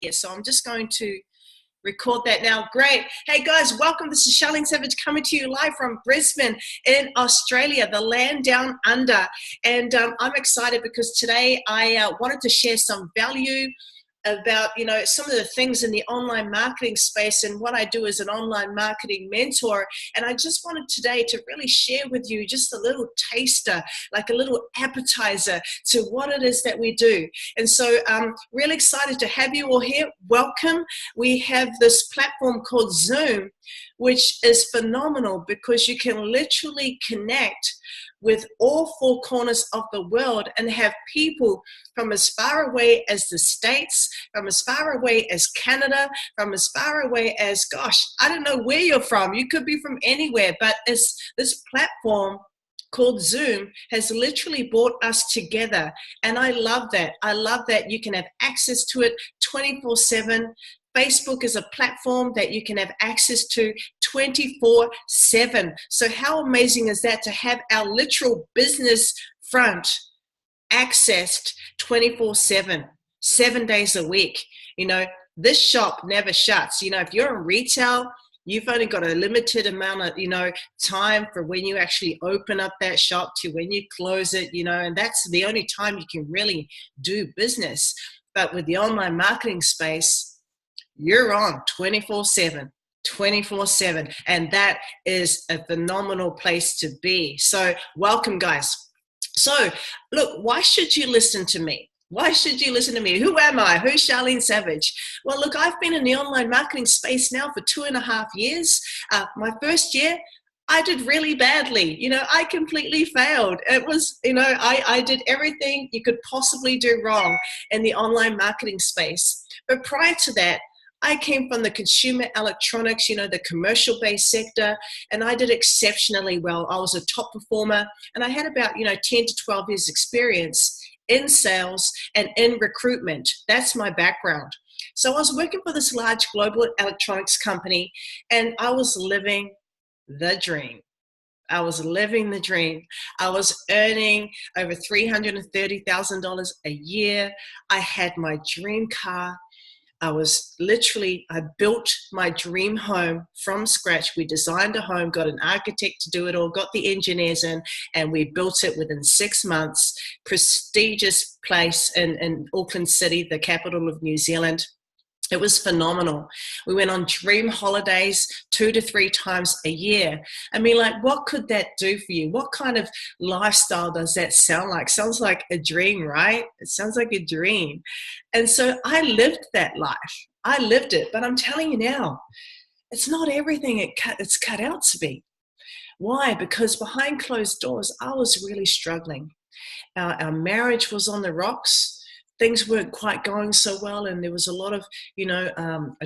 here. So I'm just going to record that now. Great. Hey guys, welcome. This is Charlene Savage coming to you live from Brisbane in Australia, the land down under. And I'm excited because today I wanted to share some value about, some of the things in the online marketing space and what I do as an online marketing mentor. And I just wanted today to really share with you just a little taster, like a little appetizer to what it is that we do. And so I'm really excited to have you all here. Welcome. We have this platform called Zoom, which is phenomenal because you can literally connect with all four corners of the world and have people from as far away as the States, from as far away as Canada, from as far away as, gosh, I don't know where you're from. You could be from anywhere, but this platform called Zoom has literally brought us together. And I love that. I love that you can have access to it 24/7. Facebook is a platform that you can have access to 24/7. So how amazing is that to have our literal business front accessed 24/7, 7 days a week? This shop never shuts. If you're in retail, you've only got a limited amount of, time for when you actually open up that shop to when you close it, and that's the only time you can really do business. But with the online marketing space, you're on 24/7, 24/7. And that is a phenomenal place to be. So welcome, guys. So look, why should you listen to me? Why should you listen to me? Who am I? Who's Charlene Savage? Well, look, I've been in the online marketing space now for 2.5 years. My first year, I did really badly. I completely failed. It was, I did everything you could possibly do wrong in the online marketing space. But prior to that, I came from the consumer electronics, the commercial-based sector, and I did exceptionally well. I was a top performer, and I had about, 10 to 12 years experience in sales and in recruitment. That's my background. So I was working for this large global electronics company, and I was living the dream. I was living the dream. I was earning over $330,000 a year. I had my dream car. I built my dream home from scratch. We designed a home, got an architect to do it all, got the engineers in, and we built it within 6 months. Prestigious place in Auckland City, the capital of New Zealand. It was phenomenal. We went on dream holidays 2 to 3 times a year. I mean, what could that do for you? What kind of lifestyle does that sound like? Sounds like a dream, right? It sounds like a dream. And so I lived that life. I lived it. But I'm telling you now, it's not everything it's cut out to be. Why? Because behind closed doors, I was really struggling. Our marriage was on the rocks. Things weren't quite going so well, and there was a lot of,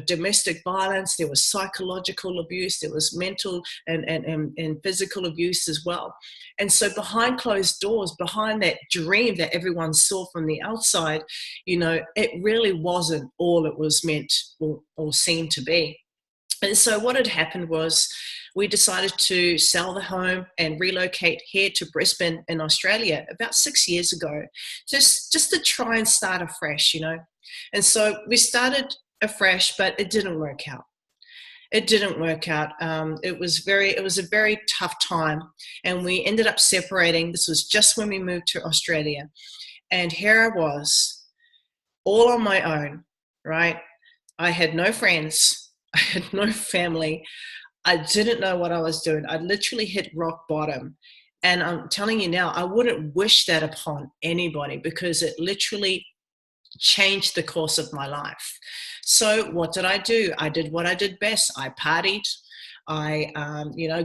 domestic violence. There was psychological abuse. There was mental and physical abuse as well. And so behind closed doors, behind that dream that everyone saw from the outside, it really wasn't all it was meant or seemed to be. And so what had happened was we decided to sell the home and relocate here to Brisbane in Australia about 6 years ago, just to try and start afresh, And so we started afresh, but it didn't work out. It didn't work out. It was a very tough time, and we ended up separating. This was just when we moved to Australia, and here I was, all on my own, right? I had no friends. I had no family. I didn't know what I was doing. I literally hit rock bottom. And I'm telling you now, I wouldn't wish that upon anybody because it literally changed the course of my life. So what did I do? I did what I did best. I partied. I,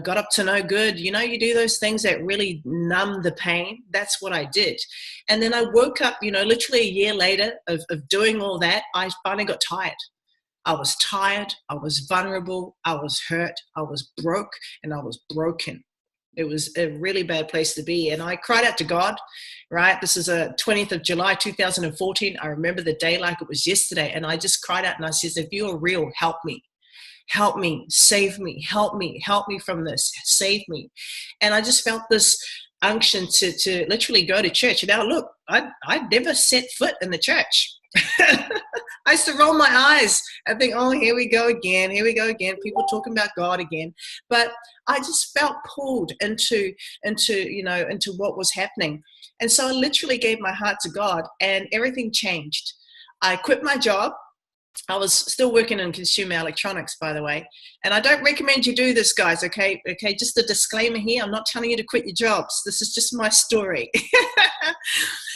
got up to no good. You do those things that really numb the pain. That's what I did. And then I woke up, literally a year later of doing all that, I finally got tired. I was tired, I was vulnerable, I was hurt, I was broke, and I was broken. It was a really bad place to be. And I cried out to God, right? This is a 20th of July, 2014. I remember the day like it was yesterday. And I just cried out and I said, if you are real, help me. Help me, save me, help me from this, save me. And I just felt this unction to literally go to church. Now, look, I never set foot in the church. I used to roll my eyes and think, oh, here we go again. Here we go again. People talking about God again. But I just felt pulled into what was happening. And so I literally gave my heart to God and everything changed. I quit my job. I was still working in consumer electronics, by the way. And I don't recommend you do this, guys, okay? Okay, just a disclaimer here. I'm not telling you to quit your jobs. This is just my story.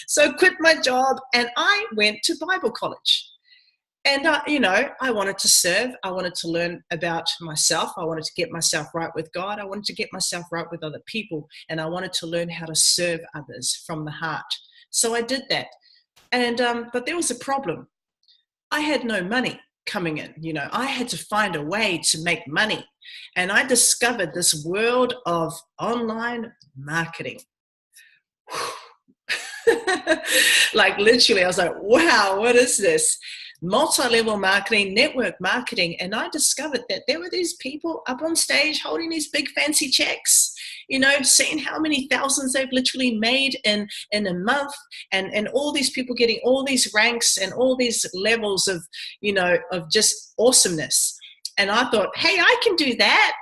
So I quit my job and I went to Bible college. And, I wanted to serve. I wanted to learn about myself. I wanted to get myself right with God. I wanted to get myself right with other people. And I wanted to learn how to serve others from the heart. So I did that. And but there was a problem. I had no money coming in. I had to find a way to make money. And I discovered this world of online marketing. Like literally, I was like, wow, what is this? Multi-level marketing, network marketing. And I discovered that there were these people up on stage holding these big fancy checks, seeing how many thousands they've literally made in a month, and all these people getting all these ranks and all these levels of, of just awesomeness. And I thought, hey, I can do that.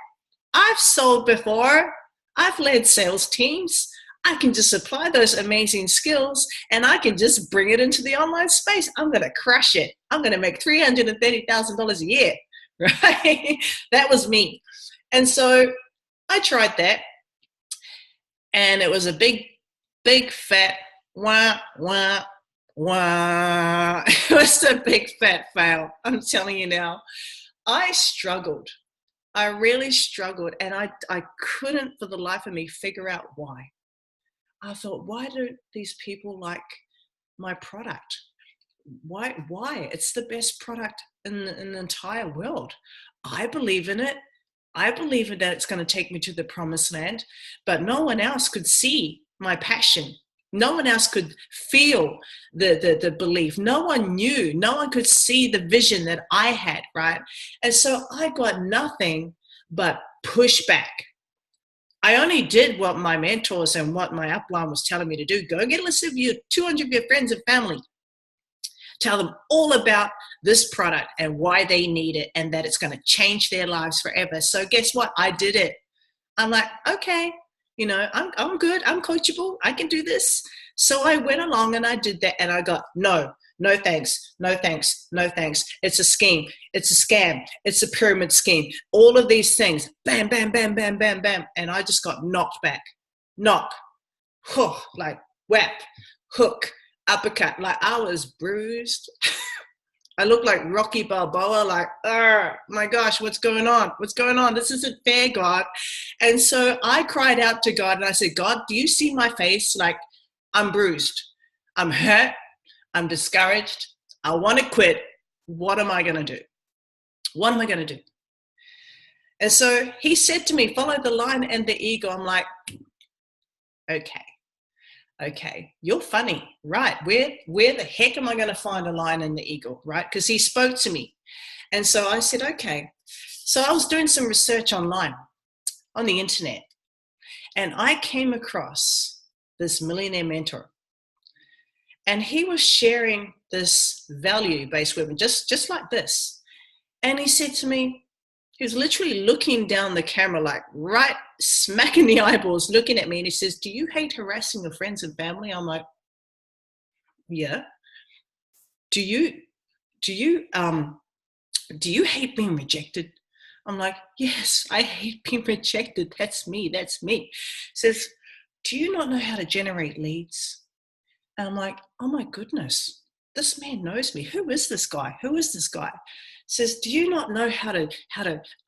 I've sold before. I've led sales teams. I can just apply those amazing skills and I can just bring it into the online space. I'm going to crush it. I'm going to make $330,000 a year, right? That was me. And so I tried that and it was a big, big fat wah, wah, wah. It was a big fat fail. I'm telling you now. I struggled. I really struggled and I couldn't for the life of me figure out why. I thought, why do these people like my product? Why? It's the best product in the entire world. I believe in it. I believe that it's going to take me to the promised land, but no one else could see my passion. No one else could feel the belief. No one knew. No one could see the vision that I had, right? And so I got nothing but pushback. I only did what my mentors and what my upline was telling me to do. Go get a list of 200 of your friends and family. Tell them all about this product and why they need it and that it's going to change their lives forever. So guess what? I did it. I'm like, okay, I'm good. I'm coachable. I can do this. So I went along and I did that and I got no thanks, no thanks, no thanks. It's a scheme. It's a scam. It's a pyramid scheme. All of these things, bam, bam, bam, bam, bam, bam. And I just got knocked back. Knock, hook, like whap, hook, uppercut. Like I was bruised. I looked like Rocky Balboa, like, oh my gosh, what's going on? What's going on? This isn't fair, God. And so I cried out to God and I said, God, do you see my face? Like I'm bruised. I'm hurt. I'm discouraged. I want to quit. What am I going to do? What am I going to do? And so he said to me, follow the lion and the eagle. I'm like, okay, you're funny, right? Where the heck am I going to find a lion and the eagle, right? Because he spoke to me. And so I said, okay. So I was doing some research online on the internet and I came across this millionaire mentor. And he was sharing this value-based webinar, just like this. And he said to me, he was literally looking down the camera, like right smack in the eyeballs, looking at me. And he says, do you hate harassing your friends and family? I'm like, yeah. Do you hate being rejected? I'm like, yes, I hate being rejected. That's me. He says, do you not know how to generate leads? And I'm like, oh my goodness, this man knows me. Who is this guy? Says, do you not know how to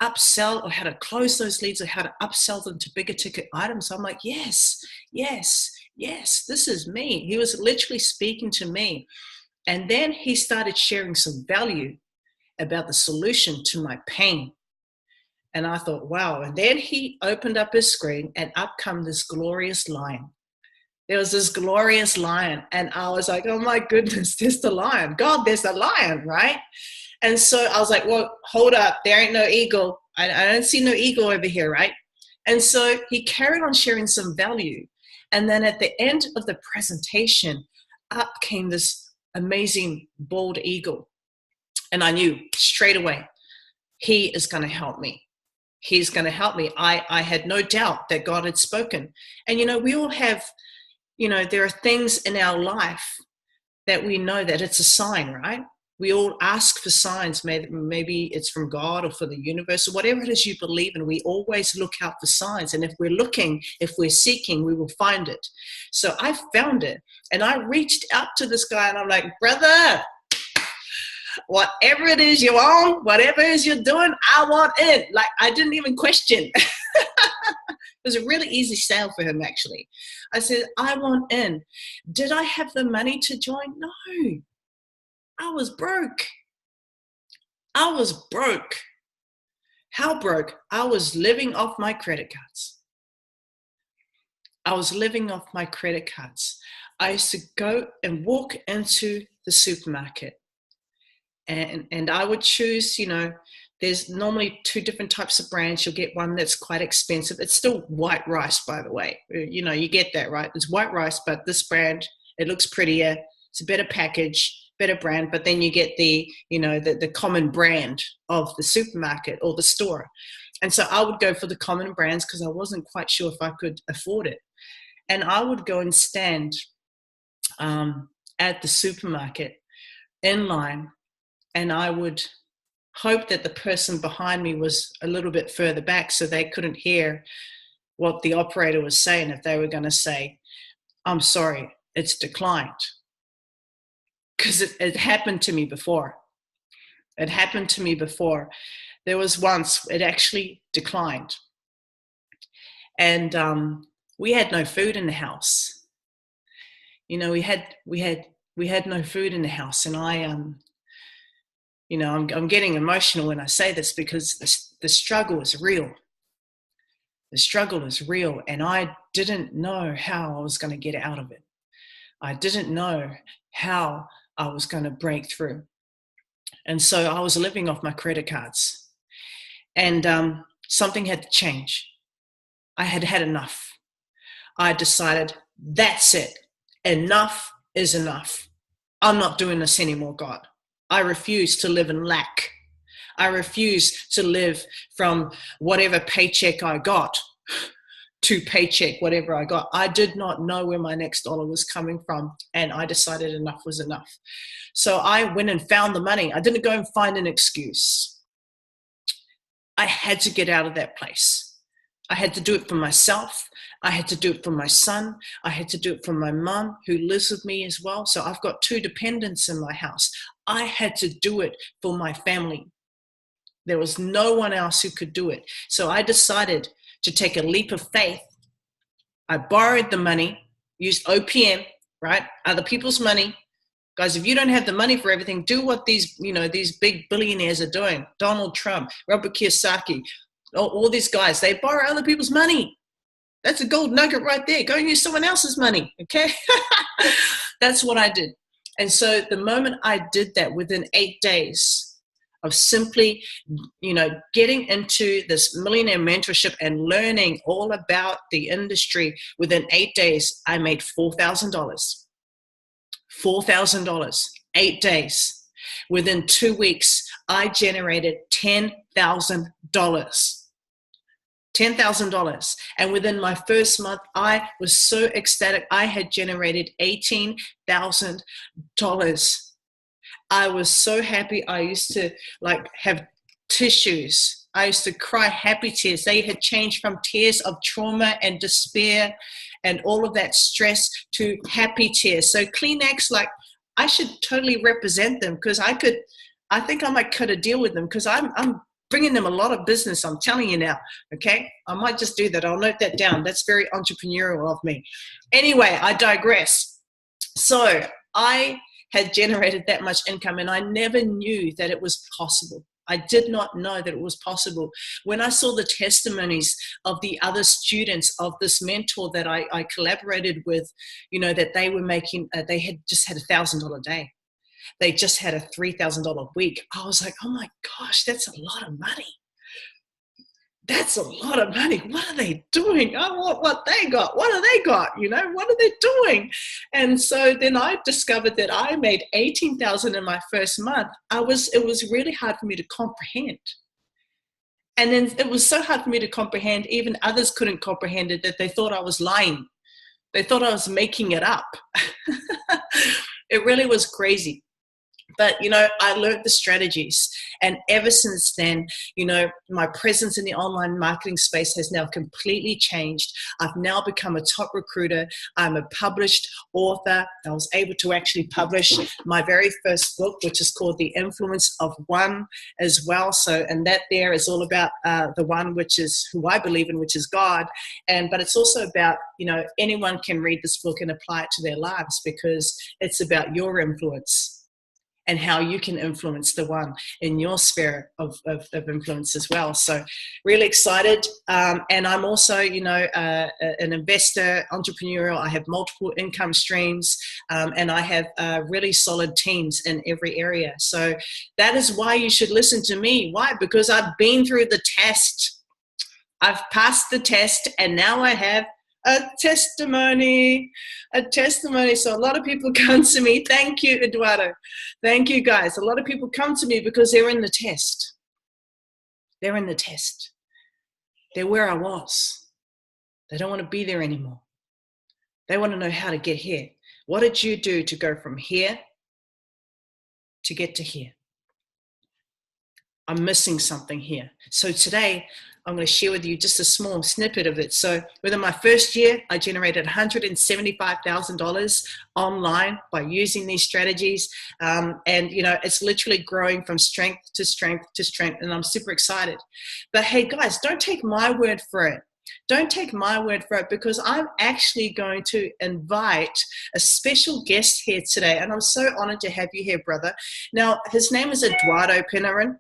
upsell or how to close those leads or how to upsell them to bigger ticket items? I'm like, yes, this is me. He was literally speaking to me. And then he started sharing some value about the solution to my pain. And I thought, wow. And then he opened up his screen and up come this glorious lion. There was this glorious lion. And I was like, oh my goodness, there's the lion. God, there's the lion, right? And so I was like, well, hold up. There ain't no eagle. I don't see no eagle over here, right? And so he carried on sharing some value. And then at the end of the presentation, up came this amazing bald eagle. And I knew straight away, he is going to help me. He's going to help me. I had no doubt that God had spoken. And, we all have, there are things in our life that we know that it's a sign, right? We all ask for signs. Maybe it's from God or for the universe or whatever it is you believe in. We always look out for signs. And if we're looking, if we're seeking, we will find it. So I found it. And I reached out to this guy and I'm like, brother, whatever it is you're on, whatever it is you're doing, I want in. Like, I didn't even question. It was a really easy sale for him, actually. I said, I want in. Did I have the money to join? No. I was broke. I was broke. How broke? I was living off my credit cards. I was living off my credit cards. I used to go and walk into the supermarket. And I would choose, there's normally 2 different types of brands. You'll get one that's quite expensive. It's still white rice, by the way. You get that, right? It's white rice, but this brand, it looks prettier. It's a better package, better brand. But then you get the common brand of the supermarket or the store. And so I would go for the common brands because I wasn't quite sure if I could afford it. And I would go and stand at the supermarket in line, and I would hope that the person behind me was a little bit further back so they couldn't hear what the operator was saying if they were going to say, I'm sorry, it's declined. Because it happened to me before. It happened to me before. There was once it actually declined. And we had no food in the house. We had no food in the house. And I'm getting emotional when I say this because the struggle is real. The struggle is real, and I didn't know how I was going to get out of it. I didn't know how I was going to break through. And so I was living off my credit cards. And something had to change. I had had enough. I decided, that's it. Enough is enough. I'm not doing this anymore, God. I refuse to live in lack. I refuse to live from whatever paycheck I got to paycheck, whatever I got. I did not know where my next dollar was coming from, and I decided enough was enough. So I went and found the money. I didn't go and find an excuse. I had to get out of that place. I had to do it for myself. I had to do it for my son. I had to do it for my mom, who lives with me as well. So I've got 2 dependents in my house. I had to do it for my family. There was no one else who could do it. So I decided to take a leap of faith. I borrowed the money, used OPM, right? Other people's money. Guys, if you don't have the money for everything, do what these big billionaires are doing. Donald Trump, Robert Kiyosaki, all these guys, they borrow other people's money. That's a gold nugget right there. Go and use someone else's money, okay? That's what I did. And so the moment I did that, within 8 days of simply, getting into this millionaire mentorship and learning all about the industry, within 8 days, I made $4,000. $4,000, 8 days. Within 2 weeks, I generated $10,000. $10,000. And within my first month, I was so ecstatic. I had generated $18,000. I was so happy. I used to have tissues. I used to cry happy tears. They had changed from tears of trauma and despair and all of that stress to happy tears. So Kleenex, I should totally represent them, because I think I might cut a deal with them, because I'm bringing them a lot of business, I'm telling you now, okay? I might just do that. I'll note that down. That's very entrepreneurial of me. Anyway, I digress. So I had generated that much income, and I never knew that it was possible. I did not know that it was possible. When I saw the testimonies of the other students of this mentor that I collaborated with, that they were making, they had just had $1,000 a day. They just had a $3,000 week. I was like, oh my gosh, that's a lot of money. that's a lot of money. What are they doing? I want what they got. What do they got? What are they doing? And so then I discovered that I made 18,000 in my first month. It was really hard for me to comprehend. And then it was so hard for me to comprehend, even others couldn't comprehend it, that they thought I was lying. They thought I was making it up. It really was crazy. But, I learned the strategies. And ever since then, my presence in the online marketing space has now completely changed. I've now become a top recruiter. I'm a published author. I was able to actually publish my very first book, which is called The Influence of One as well. So, and that there is all about the one, which is who I believe in, which is God. But it's also about, anyone can read this book and apply it to their lives, because it's about your influence and how you can influence the one in your sphere of influence as well. So really excited. And I'm also, an investor, entrepreneurial. I have multiple income streams, and I have really solid teams in every area. So that is why you should listen to me. Why? Because I've been through the test. I've passed the test, and now I have a testimony. So a lot of people come to me. Thank you, Eduardo. Thank you, guys. A lot of people come to me because they're in the test. They're in the test. They're where I was. They don't want to be there anymore. They want to know how to get here. What did you do to go from here to get to here? I'm missing something here. So today, I'm going to share with you just a small snippet of it. So within my first year, I generated $175,000 online by using these strategies. And, it's literally growing from strength to strength to strength. And I'm super excited. But hey, guys, don't take my word for it. Don't take my word for it, because I'm actually going to invite a special guest here today. And I'm so honored to have you here, brother. Now, his name is Eduardo Pinarin.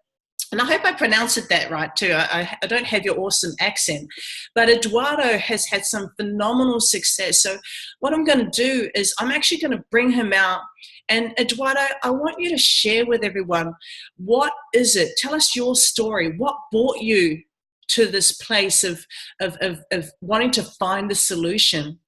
And I hope I pronounced it that right too. I don't have your awesome accent, but Eduardo has had some phenomenal success. So what I'm going to do is I'm actually going to bring him out. And Eduardo, I want you to share with everyone, what is it? Tell us your story. What brought you to this place of wanting to find the solution?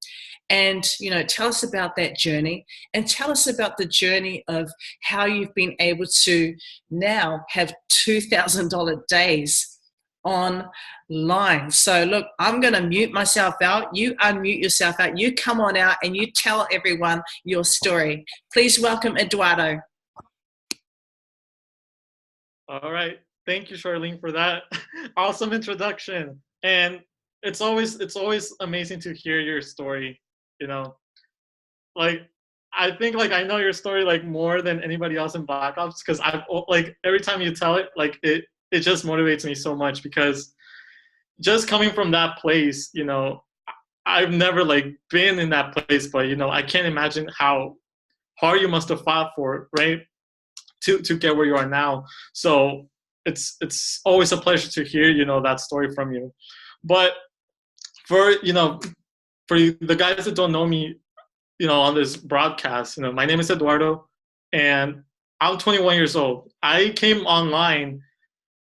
And, tell us about that journey, and tell us about the journey of how you've been able to now have $2,000 days online. So look, I'm going to mute myself out. You unmute yourself out. You come on out and you tell everyone your story. Please welcome Eduardo. All right. Thank you, Charlene, for that awesome introduction. And it's always amazing to hear your story. I think I know your story more than anybody else in Black Ops, because I've every time you tell it, it just motivates me so much, because just coming from that place, I've never been in that place, but I can't imagine how hard you must have fought for, right, to get where you are now. So it's always a pleasure to hear that story from you. But for the guys that don't know me, on this broadcast, my name is Eduardo, and I'm 21 years old. I came online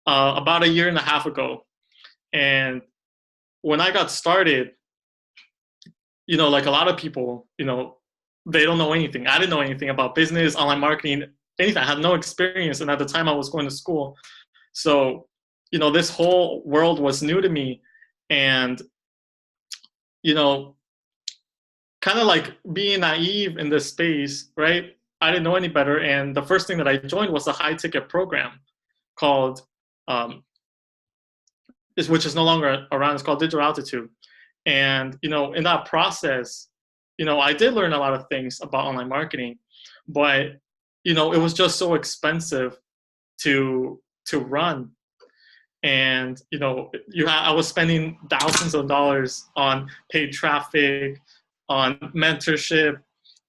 about a year and a half ago. And when I got started, a lot of people, they don't know anything. I didn't know anything about business, online marketing, anything. I had no experience. And at the time I was going to school. So, this whole world was new to me. And, kind of being naive in this space, right? I didn't know any better. And the first thing that I joined was a high ticket program called, which is no longer around. It's called Digital Altitude. And, in that process, I did learn a lot of things about online marketing, but, it was just so expensive to run. And, I was spending thousands of dollars on paid traffic, on mentorship,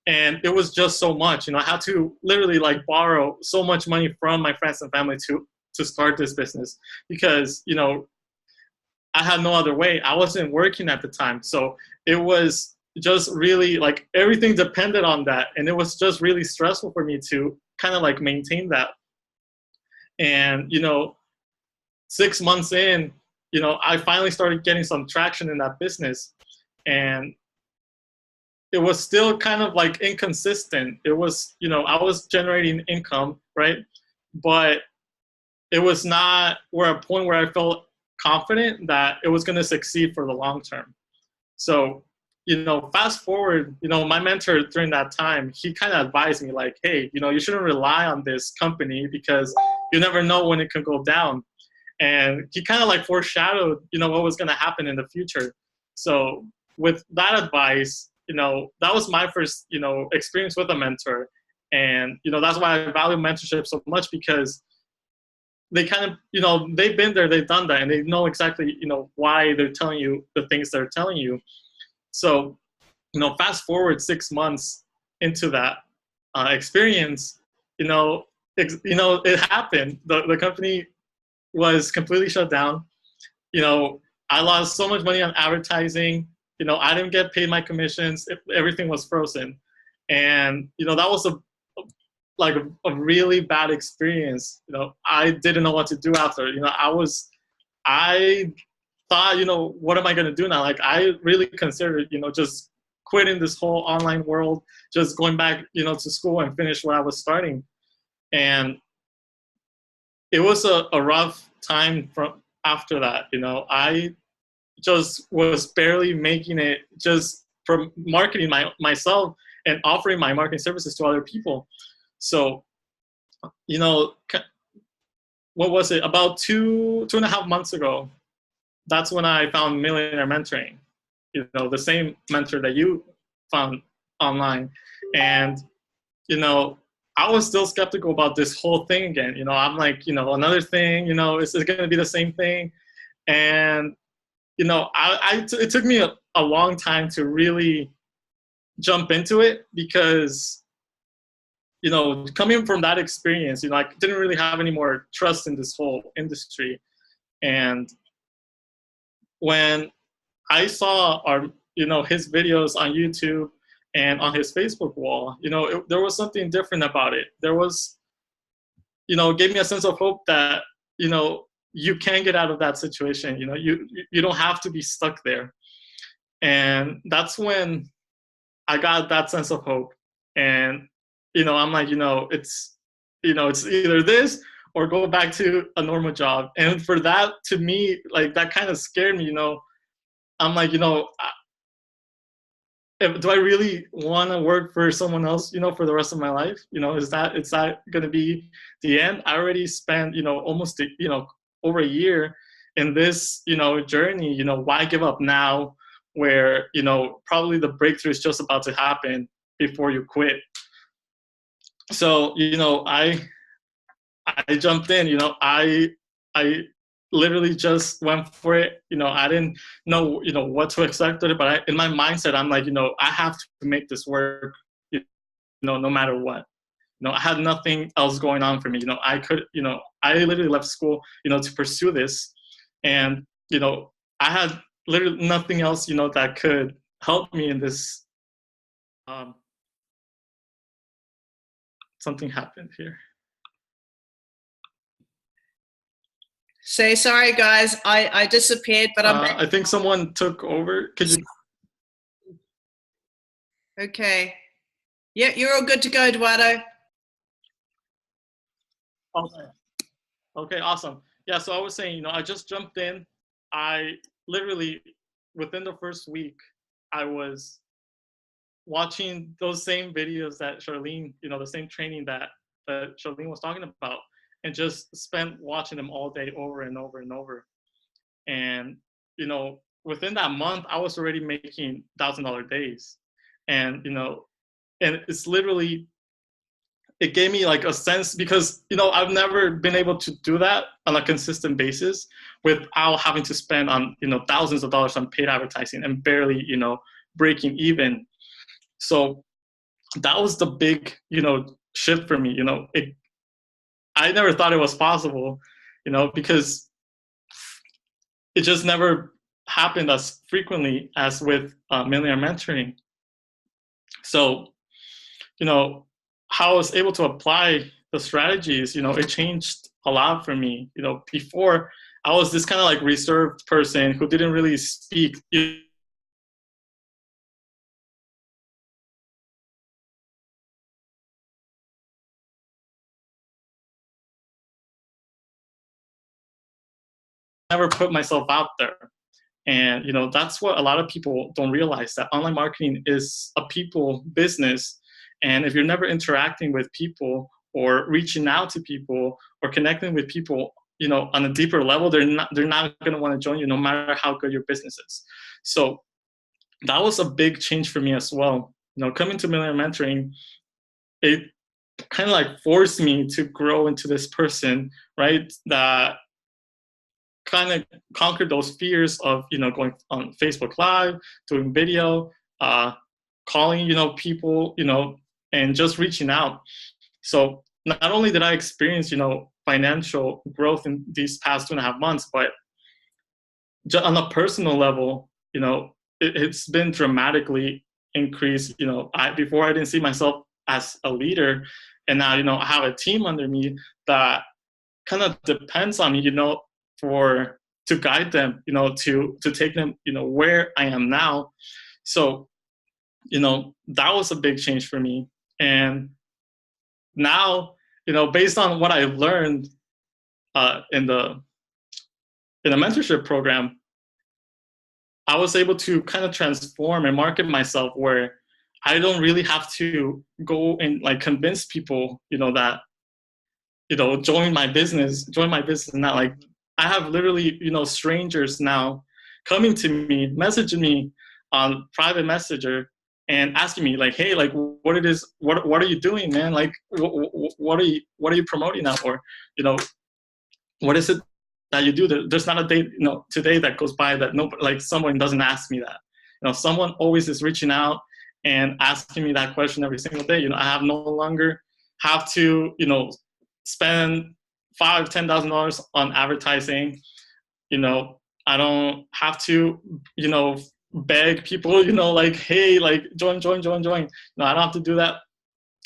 and it was just so much. I had to literally borrow so much money from my friends and family to start this business, because I had no other way. I wasn't working at the time, so it was just really everything depended on that, and it was just really stressful for me to kind of maintain that. And 6 months in, you know, I finally started getting some traction in that business, and it was still kind of like inconsistent. It was, you know, I was generating income, right? But it was not where a point where I felt confident that it was going to succeed for the long term. So, you know, fast forward, you know, my mentor during that time, he kind of advised me like, hey, you know, you shouldn't rely on this company because you never know when it can go down. And he kind of like foreshadowed, you know, what was going to happen in the future. So with that advice, you know, that was my first, you know, experience with a mentor. And, you know, that's why I value mentorship so much, because they kind of, you know, they've been there, they've done that, and they know exactly, you know, why they're telling you the things they're telling you. So, you know, fast forward 6 months into that experience, you know, it happened. The company was completely shut down. You know, I lost so much money on advertising. You know, I didn't get paid my commissions. Everything was frozen. And, you know, that was a really bad experience. You know, I didn't know what to do after. You know, I thought, you know, what am I going to do now? Like, I really considered, you know, just quitting this whole online world, just going back, you know, to school and finish what I was starting. And it was a rough time from after that. You know, I just was barely making it just from marketing myself and offering my marketing services to other people. So, you know, what was it? About two and a half months ago, that's when I found Millionaire Mentoring. You know, the same mentor that you found online. And, you know, I was still skeptical about this whole thing again. You know, I'm like, you know, another thing, you know, is it going to be the same thing? And, you know, it took me a long time to really jump into it, because, you know, coming from that experience, you know, I didn't really have any more trust in this whole industry. And when I saw you know, his videos on YouTube and on his Facebook wall, you know, there was something different about it. There was, you know, it gave me a sense of hope that, you know, you can get out of that situation. You know, you don't have to be stuck there. And that's when I got that sense of hope. And, you know, I'm like, you know, it's either this or go back to a normal job. And for that, to me, like, that kind of scared me. You know, I'm like, you know, do I really want to work for someone else, you know, for the rest of my life? You know, is that going to be the end? I already spent, you know, almost, you know, over a year in this, you know, journey. You know, why give up now, where, you know, probably the breakthrough is just about to happen before you quit? So, you know, I jumped in. You know, I literally just went for it. You know, I didn't know, you know, what to expect of it, but in my mindset, I'm like, you know, I have to make this work, you know, no matter what. You know, I had nothing else going on for me. You know, I literally left school, you know, to pursue this. And, you know, I had literally nothing else, you know, that could help me in this. Something happened here. So sorry, guys, I disappeared, but I'm back. I think someone took over. Could you? Okay. Yeah, you're all good to go, Eduardo. Okay, awesome. Yeah, so I was saying, you know, I just jumped in. I literally, within the first week, I was watching those same videos that Charlene, you know, the same training that Charlene was talking about, and just spent watching them all day over and over and over. And, you know, within that month, I was already making $1,000 days. And, you know, and it's literally, it gave me like a sense, because, you know, I've never been able to do that on a consistent basis without having to spend on, you know, thousands of dollars on paid advertising and barely, you know, breaking even. So that was the big, you know, shift for me. You know, I never thought it was possible, you know, because it just never happened as frequently as with Millionaire Mentoring. So, you know, how I was able to apply the strategies, you know, it changed a lot for me. You know, before I was this kind of like reserved person who didn't really speak. Never put myself out there. And that's what a lot of people don't realize, that online marketing is a people business. And if you're never interacting with people or reaching out to people or connecting with people, on a deeper level, they're not going to want to join you no matter how good your business is. So that was a big change for me as well. Coming to Millionaire Mentoring, it kind of like forced me to grow into this person, right? That kind of conquered those fears of going on Facebook Live, doing video, calling people, and just reaching out. So not only did I experience financial growth in these past 2.5 months, but just on a personal level, it's been dramatically increased. Before I didn't see myself as a leader, and now I have a team under me that kind of depends on me, to guide them, to take them, where I am now. So, that was a big change for me. And now, based on what I learned in the mentorship program, I was able to kind of transform and market myself where I don't really have to go and like convince people, that, join my business now. Like, I have literally, strangers now coming to me, messaging me on private messenger and asking me like, hey, like what are you doing, man? Like, what are you promoting now for? What is it that you do? There's not a day, today that goes by that someone doesn't ask me that. Someone always is reaching out and asking me that question every single day. I have no longer have to, spend $5,000-$10,000 on advertising. I don't have to, beg people, like, hey, like join. No, I don't have to do that.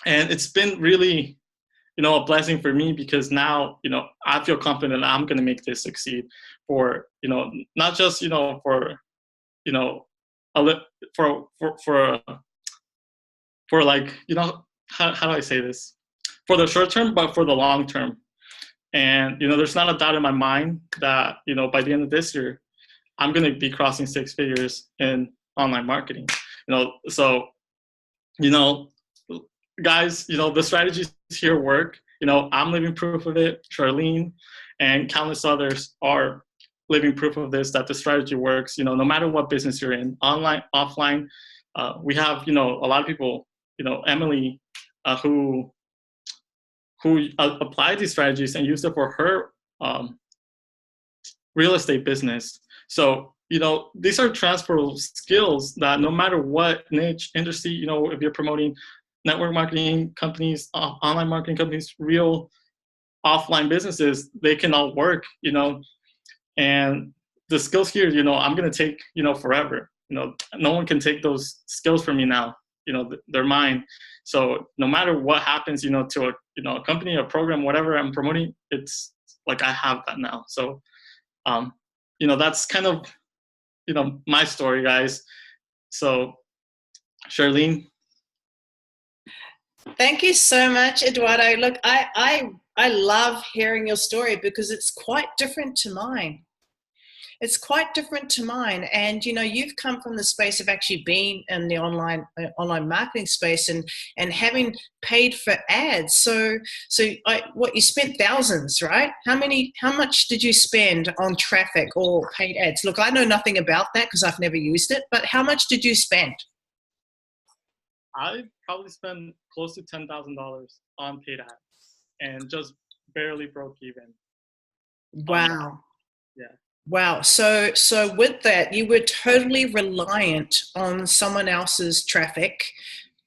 And it's been really, a blessing for me, because now, I feel confident I'm going to make this succeed for, not just, for, for like, how do I say this? For the short term, but for the long term. And, there's not a doubt in my mind that, by the end of this year, I'm going to be crossing 6 figures in online marketing. So, guys, the strategies here work. I'm living proof of it. Charlene and countless others are living proof of this, that the strategy works, no matter what business you're in, online, offline. We have, a lot of people, Emily, who applied these strategies and used it for her real estate business. So, these are transferable skills that no matter what niche industry, if you're promoting network marketing companies, online marketing companies, real offline businesses, they can all work, and the skills here, I'm going to take, forever. No one can take those skills from me now. They're mine. So no matter what happens, to a company, a program, whatever I'm promoting, it's like I have that now. So, that's kind of, my story, guys. So, Charlene. Thank you so much, Eduardo. Look, I love hearing your story because it's quite different to mine. It's quite different to mine. And, you've come from the space of actually being in the online marketing space and having paid for ads. So what, you spent thousands, right? How much did you spend on traffic or paid ads? Look, I know nothing about that because I've never used it, but how much did you spend? I probably spent close to $10,000 on paid ads and just barely broke even. Wow. Yeah. Wow. So with that, you were totally reliant on someone else's traffic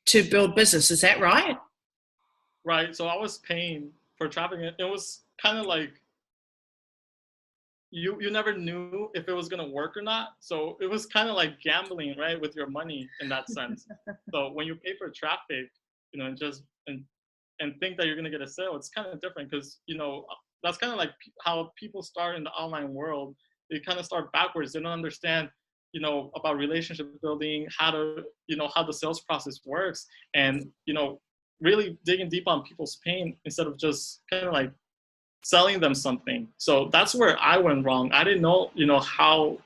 to build business. Is that right? Right. So I was paying for traffic. It was kind of like you never knew if it was going to work or not. So it was kind of like gambling, right, with your money in that sense. So when you pay for traffic, and think that you're going to get a sale, it's kind of different because, that's kind of like how people start in the online world. They kind of start backwards. They don't understand, about relationship building, how to, how the sales process works, and, really digging deep on people's pain instead of just kind of like selling them something. So that's where I went wrong. I didn't know, how,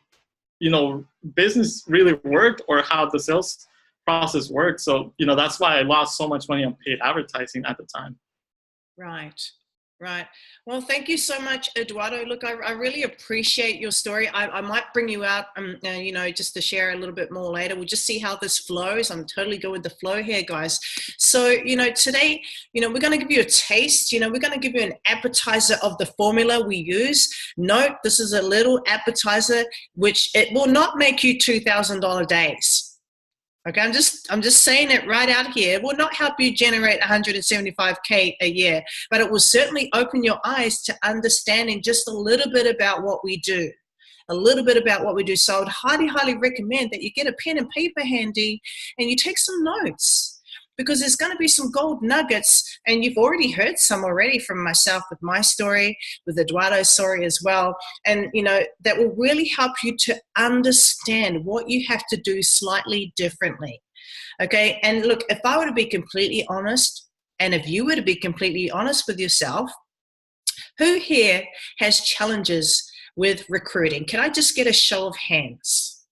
business really worked or how the sales process worked. So, that's why I lost so much money on paid advertising at the time. Right. Right. Well, thank you so much, Eduardo. Look, I really appreciate your story. I might bring you out, just to share a little bit more later. We'll just see how this flows. I'm totally good with the flow here, guys. So, today, we're going to give you a taste. We're going to give you an appetizer of the formula we use. Note, this is a little appetizer, which it will not make you $2,000 days. Okay, I'm just saying it right out here. It will not help you generate 175K a year, but it will certainly open your eyes to understanding just a little bit about what we do. So I would highly, highly recommend that you get a pen and paper handy and you take some notes, because there's going to be some gold nuggets, and you've already heard some already from myself with my story, with Eduardo's story as well. And, that will really help you to understand what you have to do slightly differently. Okay. And look, if I were to be completely honest, and if you were to be completely honest with yourself, who here has challenges with recruiting? Can I just get a show of hands?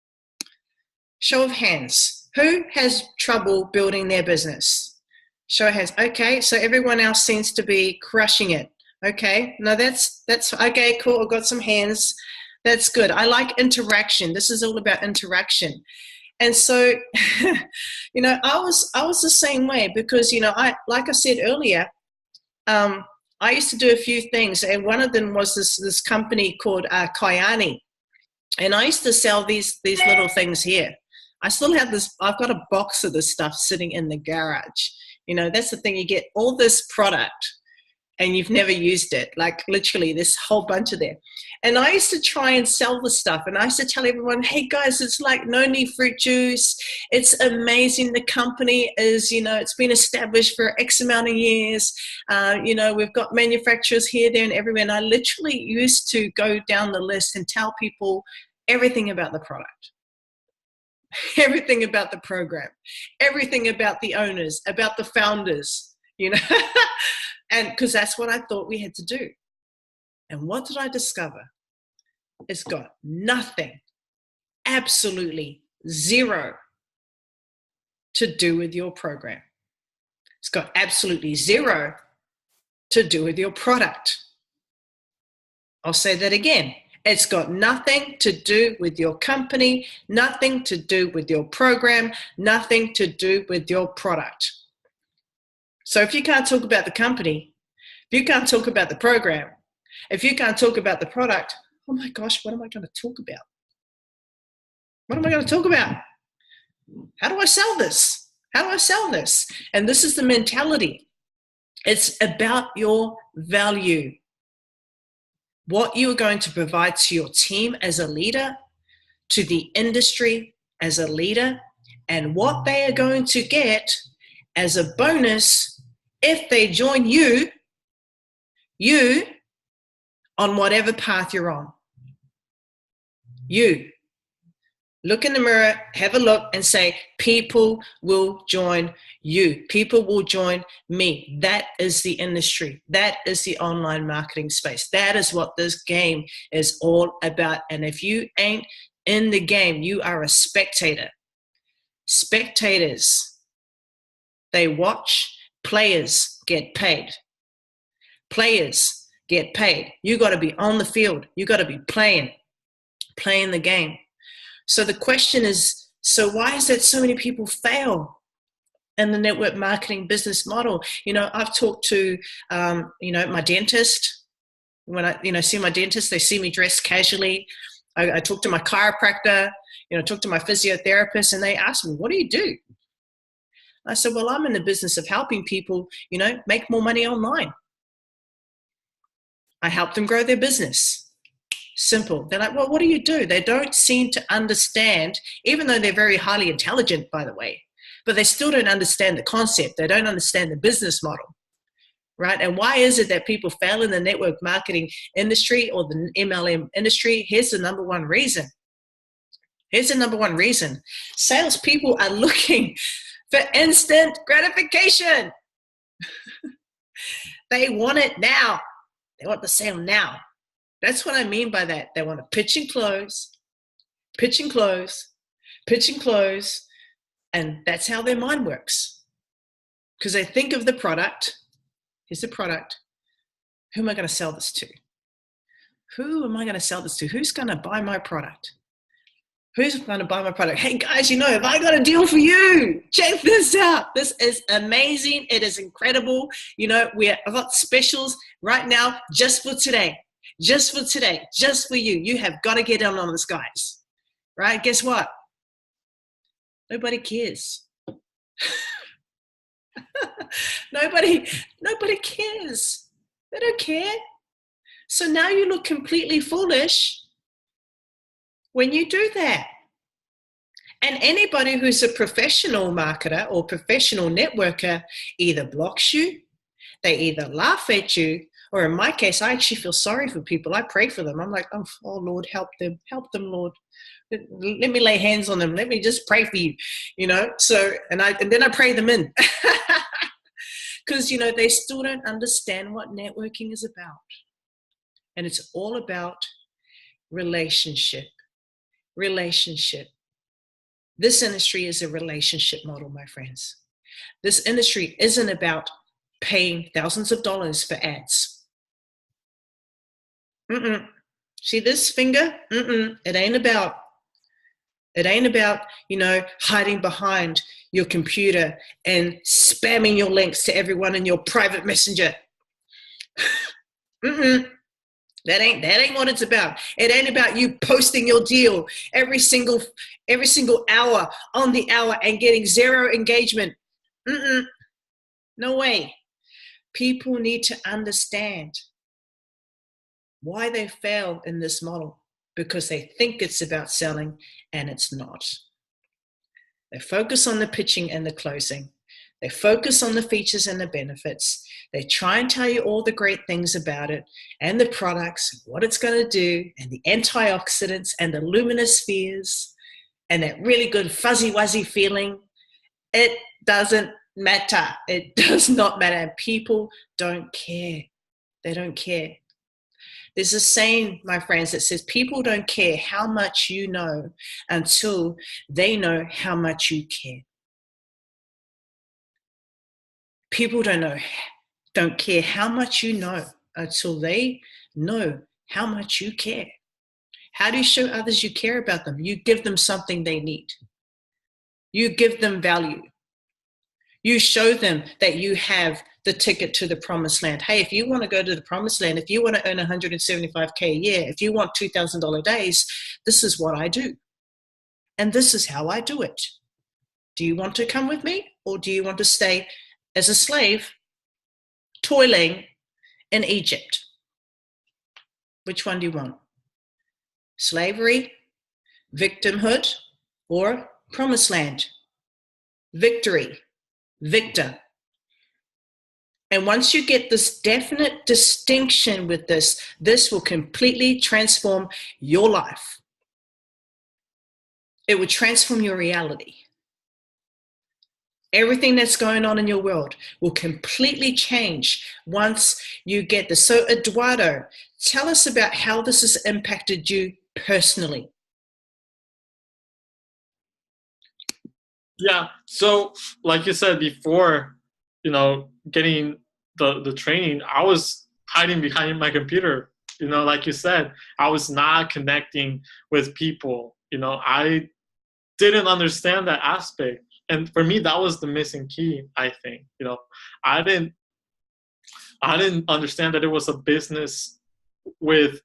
Show of hands. Who has trouble building their business? Show of hands. Okay, so everyone else seems to be crushing it. Okay, no, that's okay, cool. I've got some hands. That's good. I like interaction. This is all about interaction. And so, I was the same way, because, like I said earlier, I used to do a few things, and one of them was this company called Kyani, and I used to sell these little things here. I still have this. I've got a box of this stuff sitting in the garage. That's the thing. You get all this product and you've never used it. Like literally this whole bunch of them. And I used to try and sell the stuff. And I used to tell everyone, hey guys, it's like no-need fruit juice. It's amazing. The company is, it's been established for X amount of years. We've got manufacturers here, there, and everywhere. And I literally used to go down the list and tell people everything about the product. Everything about the program, everything about the owners, about the founders, and because that's what I thought we had to do. And what did I discover? It's got nothing, absolutely zero to do with your program. It's got absolutely zero to do with your product. I'll say that again. It's got nothing to do with your company, nothing to do with your program, nothing to do with your product. So if you can't talk about the company, if you can't talk about the program, if you can't talk about the product, oh my gosh, what am I going to talk about? What am I going to talk about? How do I sell this? How do I sell this? And this is the mentality. It's about your value. What you are going to provide to your team as a leader, to the industry as a leader, and what they are going to get as a bonus if they join you on whatever path you're on. You. Look in the mirror, have a look, and say, people will join you. People will join me. That is the industry. That is the online marketing space. That is what this game is all about. And if you ain't in the game, you are a spectator. Spectators, they watch. Players get paid. Players get paid. You got to be on the field. You got to be playing the game. So the question is, so why is that so many people fail in the network marketing business model? I've talked to, my dentist. When I, see my dentist, they see me dressed casually. I talk to my chiropractor, talk to my physiotherapist, and they ask me, what do you do? I said, well, I'm in the business of helping people, make more money online. I help them grow their business. Simple. They're like, well, what do you do? They don't seem to understand, even though they're very highly intelligent, by the way, but they still don't understand the concept. They don't understand the business model. right? And why is it that people fail in the network marketing industry or the MLM industry? Here's the number one reason. Salespeople are looking for instant gratification. They want it now. They want the sale now. That's what I mean by that. They want to pitch and close, pitch and close, pitch and close. And that's how their mind works. Because they think of the product. Here's the product. Who am I going to sell this to? Who am I going to sell this to? Who's going to buy my product? Who's going to buy my product? Hey guys, have I got a deal for you? Check this out. This is amazing. It is incredible. I've got specials right now just for today. Just for today. Just for you. You have got to get in on this, guys. Right? Guess what? Nobody cares. Nobody cares. They don't care. So now you look completely foolish when you do that. And anybody who's a professional marketer or professional networker either blocks you, they either laugh at you, or in my case, I actually feel sorry for people. I pray for them. I'm like, oh Lord, help them, Lord. Let me lay hands on them. Let me just pray for you, So, and then I pray them in. Because, they still don't understand what networking is about. And it's all about relationship. This industry is a relationship model, my friends. This industry isn't about paying thousands of dollars for ads. See this finger? It ain't about, hiding behind your computer and spamming your links to everyone in your private messenger. That ain't what it's about. It ain't about you posting your deal every single hour on the hour and getting zero engagement. No way. People need to understand why they fail in this model, because they think it's about selling and it's not. They focus on the pitching and the closing. They focus on the features and the benefits. They try and tell you all the great things about it and the products, what it's going to do, and the antioxidants and the luminous spheres and that really good fuzzy wuzzy feeling. It doesn't matter. It does not matter. People don't care. They don't care. There's a saying, my friends, that says people don't care how much you know until they know how much you care. People don't care how much you know until they know how much you care. How do you show others you care about them? You give them something they need. You give them value. You show them that you have the ticket to the promised land. Hey, if you want to go to the promised land, if you want to earn $175K a year, if you want $2,000 days, this is what I do. And this is how I do it. Do you want to come with me, or do you want to stay as a slave toiling in Egypt? Which one do you want? Slavery, victimhood, or promised land? Victory, victor. And once you get this definite distinction with this will completely transform your life. It will transform your reality. Everything that's going on in your world will completely change once you get this. So Eduardo, tell us about how this has impacted you personally. Yeah, so like you said before, getting the training, I was hiding behind my computer. Like you said, I was not connecting with people. I didn't understand that aspect. And for me, that was the missing key, I think. I didn't understand that it was a business with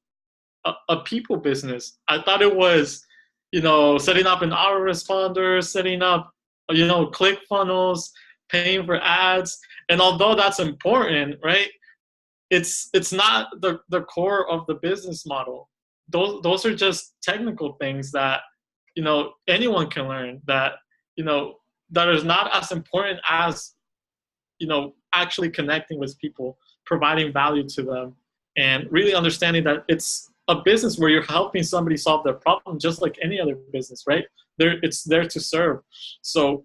a people business. I thought it was, setting up an autoresponder, setting up, ClickFunnels, paying for ads. And although that's important, right, it's not the core of the business model. Those are just technical things that, anyone can learn, that, that is not as important as, actually connecting with people, providing value to them, and really understanding that it's a business where you're helping somebody solve their problem just like any other business, right? It's there to serve. So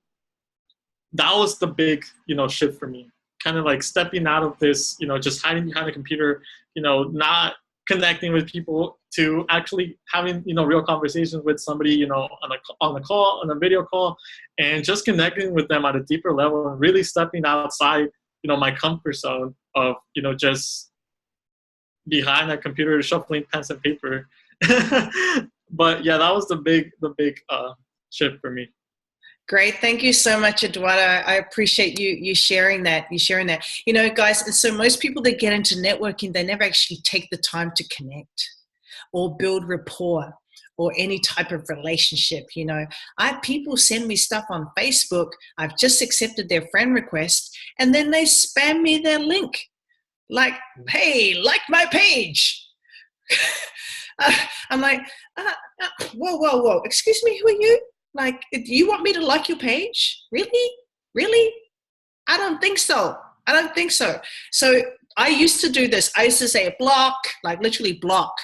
that was the big, shift for me. Kind of like stepping out of this, just hiding behind a computer, not connecting with people, to actually having, real conversations with somebody, on a call, on a video call, and just connecting with them at a deeper level and really stepping outside, my comfort zone of, just behind a computer shuffling pens and paper. But yeah, that was the big shift for me. Great. Thank you so much, Eduardo. I appreciate you sharing that. Guys, and so most people that get into networking, they never actually take the time to connect or build rapport or any type of relationship. People send me stuff on Facebook. I've just accepted their friend request, and then they spam me their link. Like, hey, like my page. I'm like, whoa. Excuse me, who are you? Like, do you want me to like your page? Really? I don't think so. So I used to do this. I used to say block, like literally block.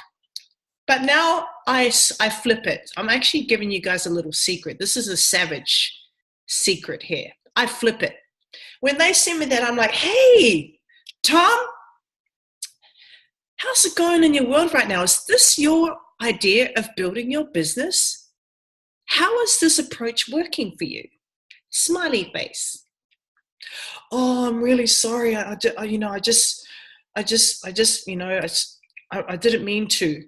But now I flip it. I'm actually giving you guys a little secret. This is a savage secret here. I flip it. When they send me that, I'm like, hey, Tom, how's it going in your world right now? Is this your idea of building your business? How is this approach working for you? Smiley face. Oh, I'm really sorry. I didn't mean to.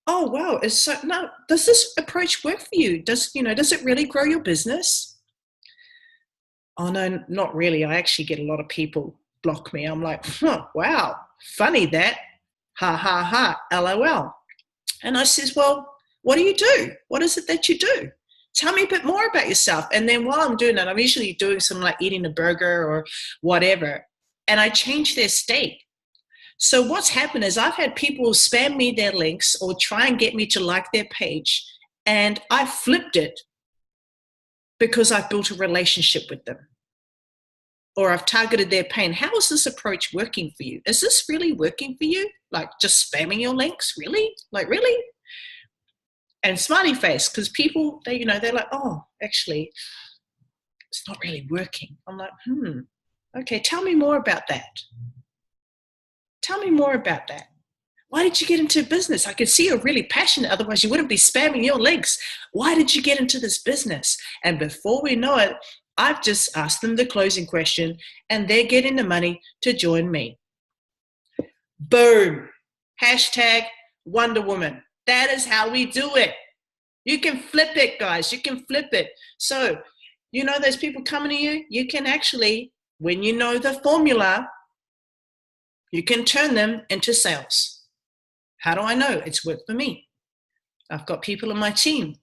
Oh, wow. Does this approach work for you? Does it really grow your business? Oh, no, not really. I actually get a lot of people block me. I'm like, wow, funny that. Ha, ha, ha, LOL. And I says, well, what do you do? What is it that you do? Tell me a bit more about yourself. And then while I'm doing that, I'm usually doing something like eating a burger or whatever. And I change their state. So what's happened is I've had people spam me their links or try and get me to like their page. And I flipped it because I've built a relationship with them. Or I've targeted their pain. How is this approach working for you? Is this really working for you? Like just spamming your links? Really? Like really? And smiley face, because people, they're like, oh, actually, it's not really working. I'm like, okay, tell me more about that. Why did you get into business? I could see you're really passionate, otherwise you wouldn't be spamming your links. Why did you get into this business? And before we know it, I've just asked them the closing question, and they're getting the money to join me. Boom. Hashtag Wonder Woman. That is how we do it. You can flip it, guys. You can flip it. So, those people coming to you, you can actually, when you know the formula, you can turn them into sales. How do I know? It's worked for me. I've got people in my team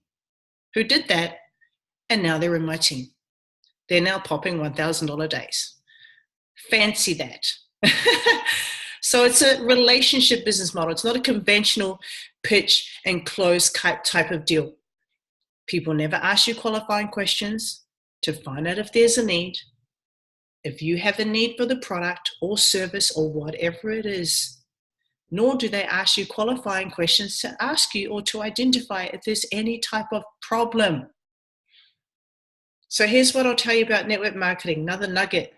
who did that, and now they're in my team. They're now popping $1,000 days. Fancy that. So it's a relationship business model. It's not a conventional pitch and close type of deal. People never ask you qualifying questions to find out if there's a need. If you have a need for the product or service or whatever it is, nor do they ask you qualifying questions to ask you or to identify if there's any type of problem. So here's what I'll tell you about network marketing, another nugget.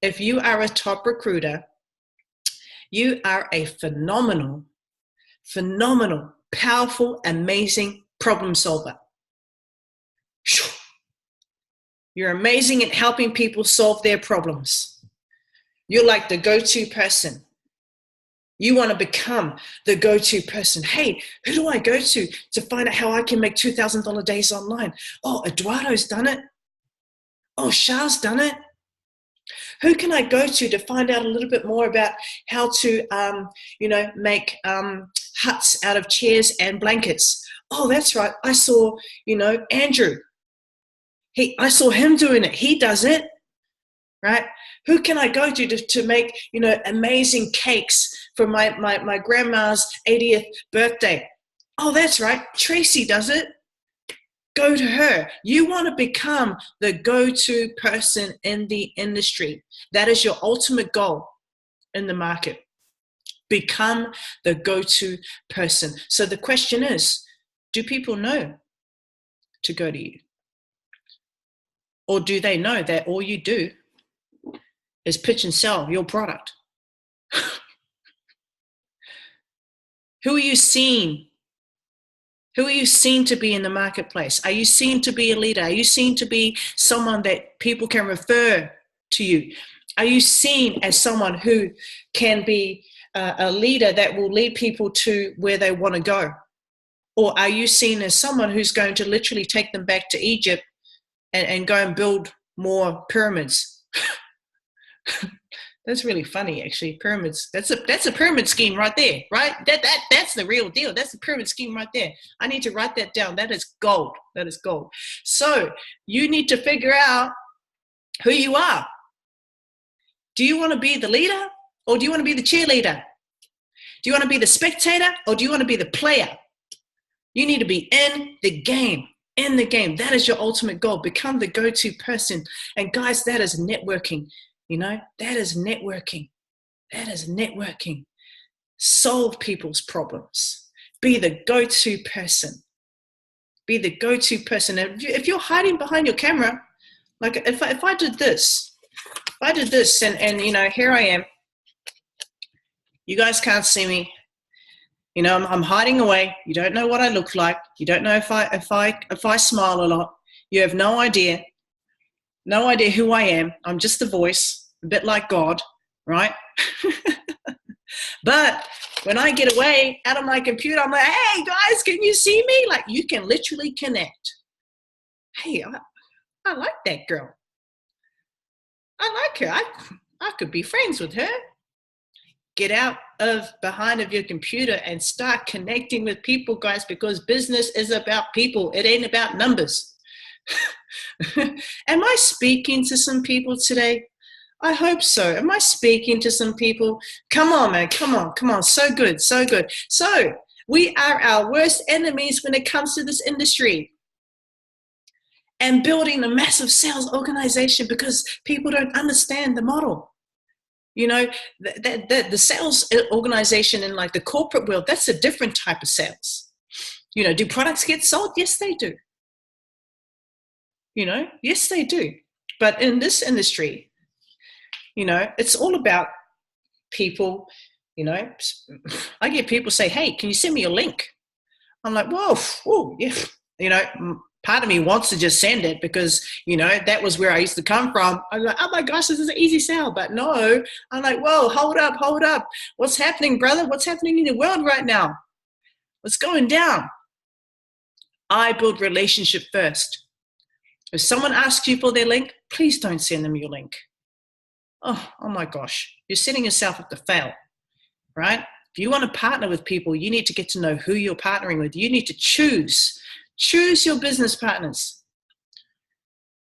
If you are a top recruiter, you are a phenomenal, powerful, amazing problem solver. You're amazing at helping people solve their problems. You're like the go-to person. You want to become the go-to person. Hey, who do I go to find out how I can make $2,000 days online? Oh, Eduardo's done it. Oh, Shah's done it. Who can I go to find out a little bit more about how to, make huts out of chairs and blankets? Oh, that's right. I saw, Andrew. I saw him doing it. He does it, right? Who can I go to make, amazing cakes for my grandma's 80th birthday? Oh, that's right. Tracy does it. Go to her. You want to become the go-to person in the industry. That is your ultimate goal in the market. Become the go-to person. So the question is, do people know to go to you? Or do they know that all you do is pitch and sell your product? Who are you seeing? Who are you seen to be in the marketplace? Are you seen to be a leader? Are you seen to be someone that people can refer to you? Are you seen as someone who can be a leader that will lead people to where they want to go? Or are you seen as someone who's going to literally take them back to Egypt and go and build more pyramids? That's really funny, actually. Pyramids. That's a pyramid scheme right there, right? That's the real deal. That's the pyramid scheme right there. I need to write that down. That is gold. That is gold. So you need to figure out who you are. Do you want to be the leader, or do you want to be the cheerleader? Do you want to be the spectator, or do you want to be the player? You need to be in the game. In the game. That is your ultimate goal. Become the go-to person. And guys, that is networking. You know, that is networking. That is networking. Solve people's problems. Be the go-to person. Be the go-to person. And if you're hiding behind your camera, like if I did this, and you know, here I am. You guys can't see me. You know, I'm hiding away. You don't know what I look like. You don't know if I smile a lot. You have no idea. No idea who I am. I'm just the voice, a bit like God, right? But when I get away out of my computer, I'm like, hey, guys, can you see me? Like, you can literally connect. Hey, I like that girl. I like her. I could be friends with her. Get out of behind of your computer and start connecting with people, guys, because business is about people. It ain't about numbers. Am I speaking to some people today? I hope so. Am I speaking to some people? Come on, man. Come on. So good. So we are our worst enemies when it comes to this industry. And building a massive sales organization because people don't understand the model. You know, the sales organization in like the corporate world, that's a different type of sales. You know, do products get sold? Yes, they do. You know, yes, they do. But in this industry, you know, it's all about people. You know, I get people say, hey, can you send me your link? I'm like, whoa, yeah. You know, part of me wants to just send it because, you know, that was where I used to come from. I'm like, oh my gosh, this is an easy sell. But no, I'm like, whoa, hold up. What's happening, brother? What's happening in the world right now? What's going down? I build relationship first. If someone asks you for their link, please don't send them your link. Oh my gosh, you're setting yourself up to fail, right? If you want to partner with people, you need to get to know who you're partnering with. You need to choose your business partners.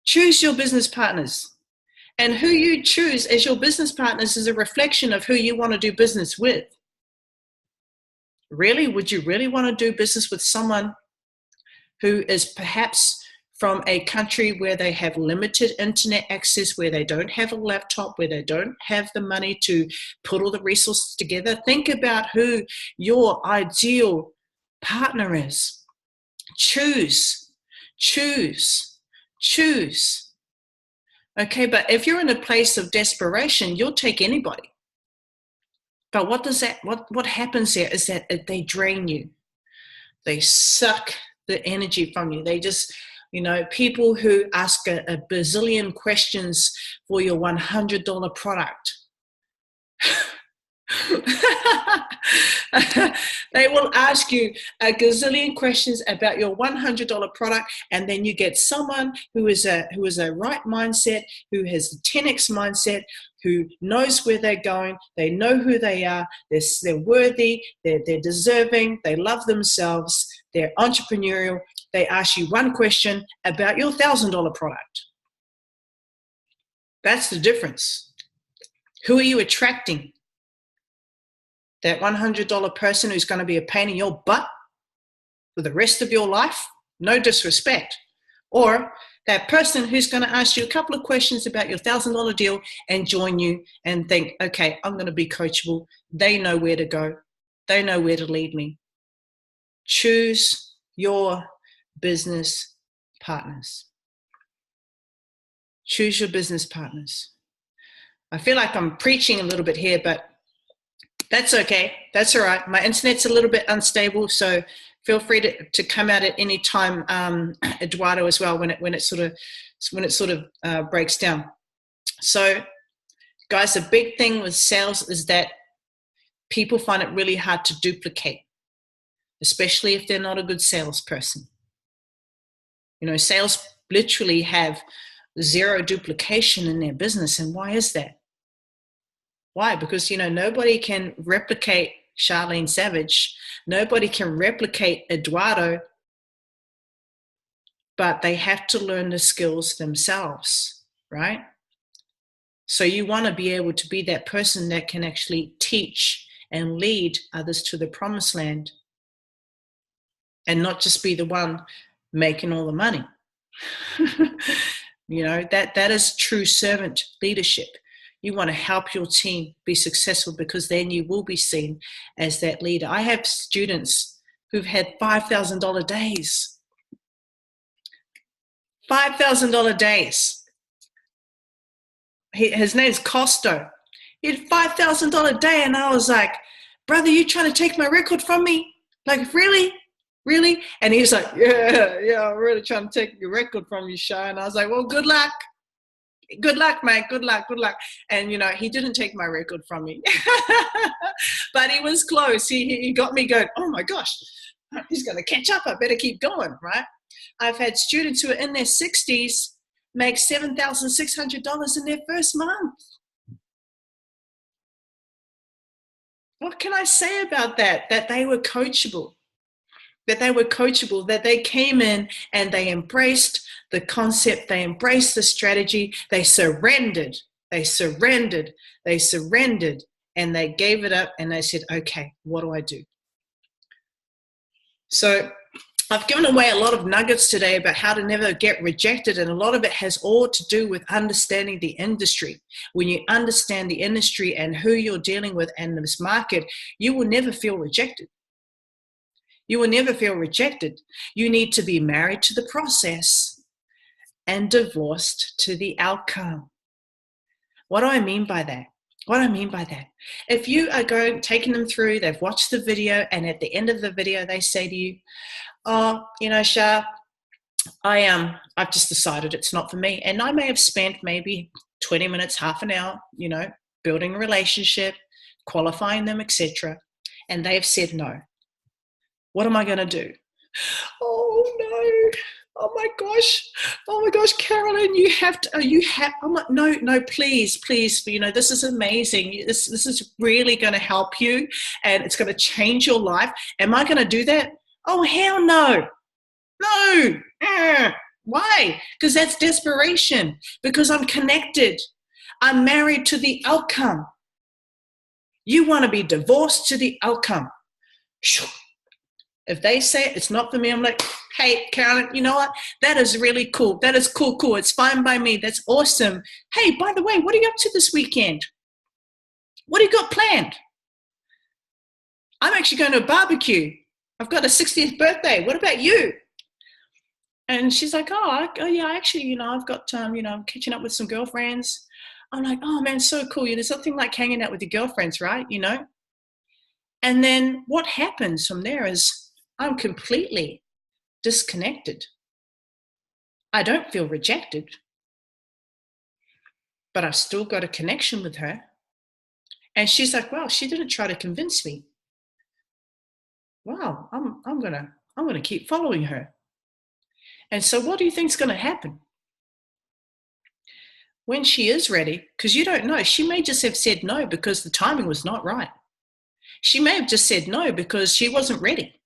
Choose your business partners. And who you choose as your business partners is a reflection of who you want to do business with. Really? Would you really want to do business with someone who is perhaps from a country where they have limited internet access, where they don't have a laptop, where they don't have the money to put all the resources together? Think about who your ideal partner is. Choose. Okay, but if you're in a place of desperation, you'll take anybody. But what happens there is that they drain you. They suck the energy from you. They just, you know, people who ask a bazillion questions for your $100 product. They will ask you a gazillion questions about your $100 product, and then you get someone who is a right mindset, who has the 10x mindset, who knows where they're going, they know who they are, they're worthy, they're deserving, they love themselves, they're entrepreneurial. They ask you one question about your $1,000 product. That's the difference. Who are you attracting? That $100 person who's going to be a pain in your butt for the rest of your life? No disrespect. Or that person who's going to ask you a couple of questions about your $1,000 deal and join you and think, okay, I'm going to be coachable. They know where to go. They know where to lead me. Choose your business partners. Choose your business partners. I feel like I'm preaching a little bit here, but that's okay. That's all right. My internet's a little bit unstable, so feel free to come out at any time, Eduardo, as well, when it sort of breaks down. So, guys, the big thing with sales is that people find it really hard to duplicate, especially if they're not a good salesperson. You know, sales literally have zero duplication in their business. And why is that? Why? Because, you know, nobody can replicate Charlene Savage. Nobody can replicate Eduardo, but they have to learn the skills themselves, right? So you want to be able to be that person that can actually teach and lead others to the promised land and not just be the one making all the money. You know, that is true servant leadership. You want to help your team be successful because then you will be seen as that leader. I have students who've had $5,000 days. $5,000 days. His name's Costo. He had $5,000 day, and I was like, brother, you trying to take my record from me? Like, really? Really? And he was like, yeah, I'm really trying to take your record from you, Shy. And I was like, well, good luck. Good luck, mate. Good luck. Good luck. And, you know, he didn't take my record from me. But he was close. He got me going, oh, my gosh, he's going to catch up. I better keep going, right? I've had students who are in their 60s make $7,600 in their first month. What can I say about that? That they were coachable. That they were coachable, that they came in and they embraced the concept, they embraced the strategy, they surrendered, and they gave it up and they said, okay, what do I do? So I've given away a lot of nuggets today about how to never get rejected, and a lot of it has all to do with understanding the industry. When you understand the industry and who you're dealing with and this market, you will never feel rejected. You will never feel rejected. You need to be married to the process and divorced to the outcome. What do I mean by that? If you are taking them through, they've watched the video, and at the end of the video, they say to you, oh, you know, Shah, I've just decided it's not for me. And I may have spent maybe 20 minutes, half an hour, you know, building a relationship, qualifying them, etc. And they've said no. What am I going to do? Oh, no. Oh my gosh, Carolyn, I'm like, no, please, you know, this is amazing. This is really going to help you and it's going to change your life. Am I going to do that? Oh, hell no. No. Why? Because that's desperation. Because I'm connected. I'm married to the outcome. You want to be divorced to the outcome. If they say it's not for me, I'm like, hey, Carolyn, you know what? That is really cool. That is cool. It's fine by me. That's awesome. Hey, by the way, what are you up to this weekend? What do you got planned? I'm actually going to a barbecue. I've got a 60th birthday. What about you? And she's like, oh yeah, actually, you know, I've got, you know, I'm catching up with some girlfriends. I'm like, oh man, so cool. There's something like hanging out with your girlfriends, right? You know? And then what happens from there is I'm completely disconnected. I don't feel rejected, but I've still got a connection with her. And she's like, wow, she didn't try to convince me. Wow, I'm gonna keep following her. And so what do you think is going to happen? When she is ready, because you don't know, she may just have said no because the timing was not right. She may have just said no because she wasn't ready.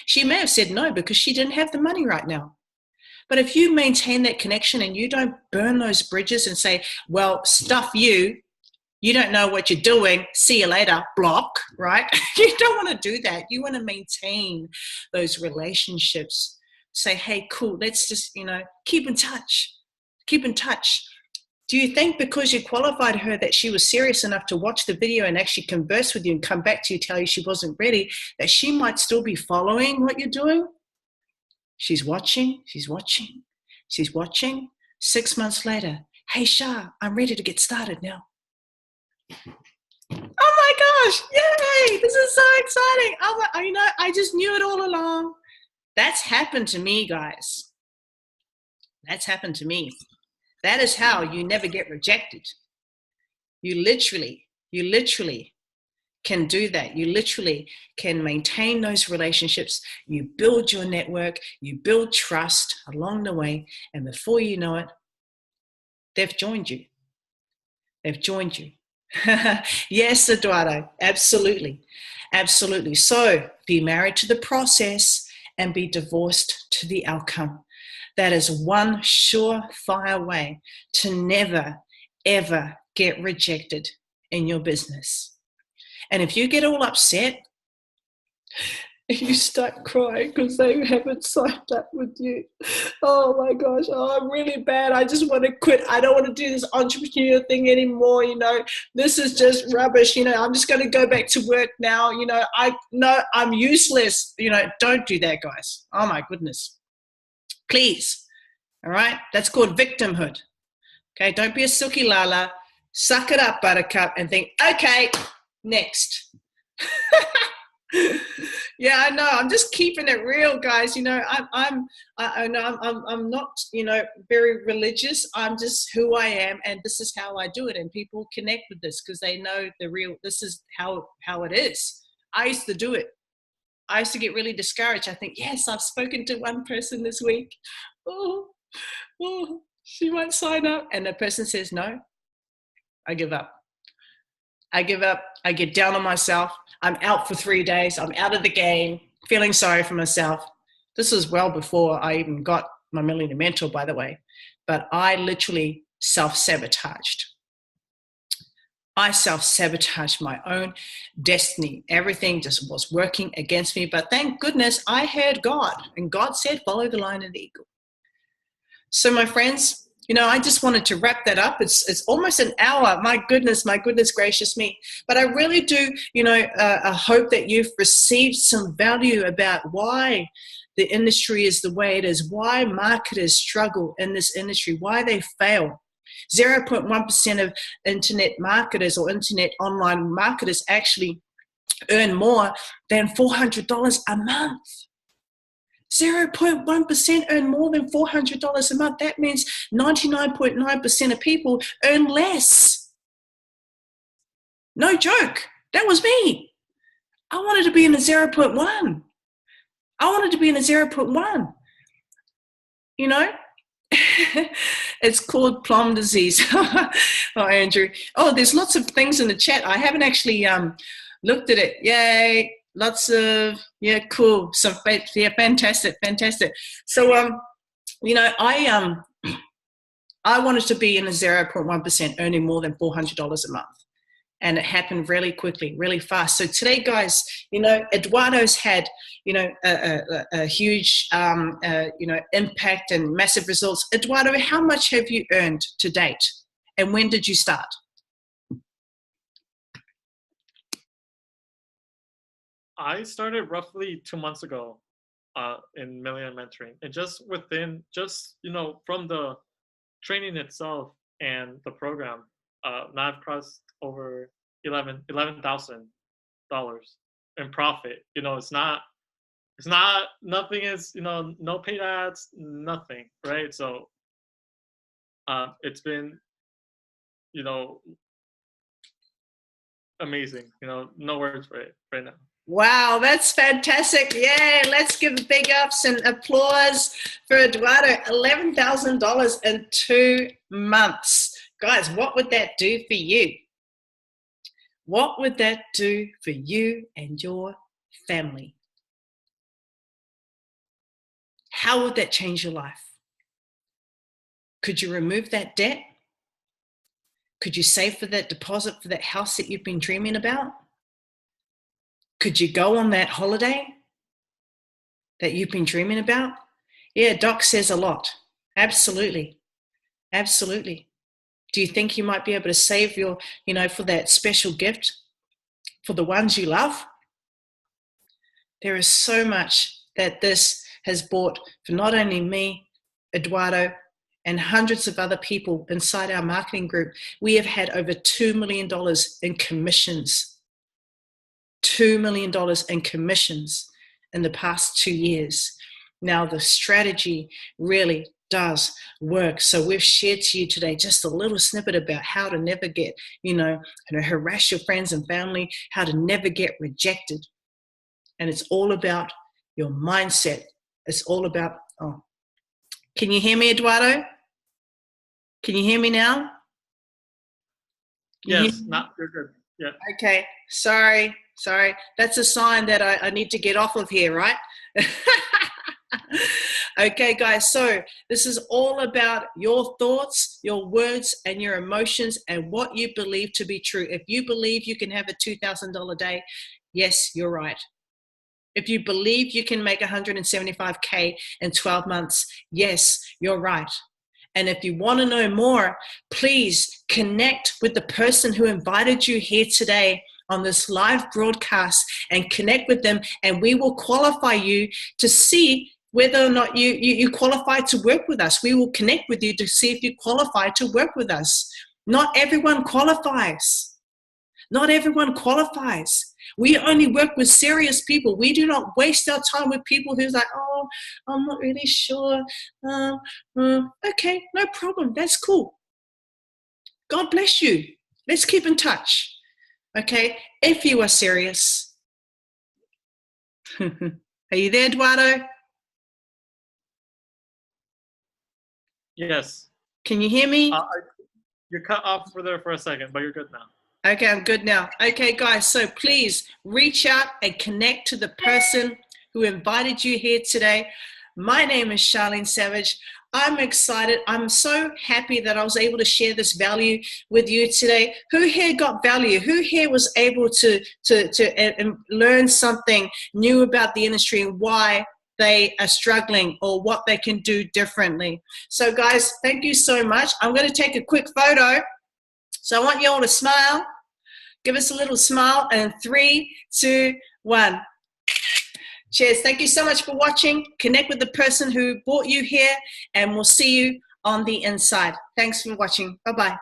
She may have said no because she didn't have the money right now. But if you maintain that connection and you don't burn those bridges and say, well, stuff you don't know what you're doing, see you later, block, right? You don't want to do that. You want to maintain those relationships say, hey, cool, let's just, keep in touch. Keep in touch. Do you think because you qualified her that she was serious enough to watch the video and actually converse with you and come back to you, tell you she wasn't ready, that she might still be following what you're doing? She's watching, she's watching, she's watching. 6 months later, hey, Shah, I'm ready to get started now. Oh my gosh, yay, this is so exciting. I just knew it all along. That's happened to me, guys. That's happened to me. That is how you never get rejected. You literally can do that. You literally can maintain those relationships. You build your network, you build trust along the way, and before you know it, they've joined you. They've joined you. Yes, Eduardo, absolutely. Absolutely. So be married to the process and be divorced to the outcome. That is one surefire way to never, ever get rejected in your business. And if you get all upset, and you start crying because they haven't signed up with you, oh my gosh, I'm really bad. I just want to quit. I don't want to do this entrepreneur thing anymore. This is just rubbish. I'm just going to go back to work now. I'm useless. Don't do that, guys. Oh my goodness. Please. All right. That's called victimhood. Okay. Don't be a silky lala. Suck it up, buttercup, and think, okay, next. Yeah, I know. I'm just keeping it real, guys. I'm not, very religious. I'm just who I am, and this is how I do it. And people connect with this because they know this is how it is. I used to do it. I used to get really discouraged. I think, yes, I've spoken to one person this week. Oh, she won't sign up. And the person says, no, I give up. I give up. I get down on myself. I'm out for 3 days. I'm out of the game, feeling sorry for myself. This was well before I even got my Millionaire Mentor, by the way. But I literally self-sabotaged. I self-sabotaged my own destiny. Everything just was working against me. But thank goodness I heard God. And God said, follow the line of the eagle. So my friends, I just wanted to wrap that up. It's almost an hour. My goodness gracious me. But I really do, I hope that you've received some value about why the industry is the way it is, why marketers struggle in this industry, why they fail. 0.1% of internet marketers or internet online marketers actually earn more than $400 a month. 0.1% earn more than $400 a month. That means 99.9% of people earn less. No joke. That was me. I wanted to be in a 0.1. I wanted to be in a 0.1. It's called plum disease. Oh, Andrew. Oh, there's lots of things in the chat. I haven't actually looked at it. Yay. Lots of, cool. So, fantastic. So, I wanted to be in a 0.1% earning more than $400 a month. And it happened really quickly, really fast. So today, guys, Eduardo's had, a huge, impact and massive results. Eduardo, how much have you earned to date? And when did you start? I started roughly 2 months ago in Millionaire Mentoring. And from the training itself and the program, now I've crossed over $11,000 in profit. It's not nothing is, no paid ads, nothing, right? So it's been, amazing. No words for it right now. Wow, that's fantastic. Yeah, let's give big ups and applause for Eduardo. $11,000 in 2 months. Guys, what would that do for you? What would that do for you and your family? How would that change your life? Could you remove that debt? Could you save for that deposit for that house that you've been dreaming about? Could you go on that holiday that you've been dreaming about? Yeah, Doc says a lot. Absolutely. Absolutely. Do you think you might be able to save your, for that special gift for the ones you love? There is so much that this has brought for not only me, Eduardo, and hundreds of other people inside our marketing group. We have had over $2 million in commissions. $2 million in commissions in the past 2 years. Now, the strategy really does work. So we've shared to you today just a little snippet about how to never get, harass your friends and family, how to never get rejected. And it's all about your mindset. It's all about, can you hear me, Eduardo? Can you hear me now? Yes, you're good. Yeah. Okay, sorry. That's a sign that I need to get off of here, right? Okay, guys, so this is all about your thoughts, your words, and your emotions, and what you believe to be true. If you believe you can have a $2,000 day, yes, you're right. If you believe you can make 175K in 12 months, yes, you're right. And if you want to know more, please connect with the person who invited you here today on this live broadcast, and connect with them, and we will qualify you to see whether or not you qualify to work with us. We will connect with you to see if you qualify to work with us. Not everyone qualifies. Not everyone qualifies. We only work with serious people. We do not waste our time with people who's like, oh, I'm not really sure. Okay, no problem. That's cool. God bless you. Let's keep in touch. Okay, if you are serious. Are you there, Eduardo? Yes. Can you hear me? You're cut off for there for a second, but you're good now. Okay, I'm good now. Okay, guys, so please reach out and connect to the person who invited you here today. My name is Charlene Savage. I'm excited. I'm so happy that I was able to share this value with you today. Who here got value? Who here was able to learn something new about the industry and why they are struggling or what they can do differently? So guys, thank you so much. I'm going to take a quick photo. So I want you all to smile. Give us a little smile, and 3, 2, 1. Cheers. Thank you so much for watching. Connect with the person who brought you here, and we'll see you on the inside. Thanks for watching. Bye-bye.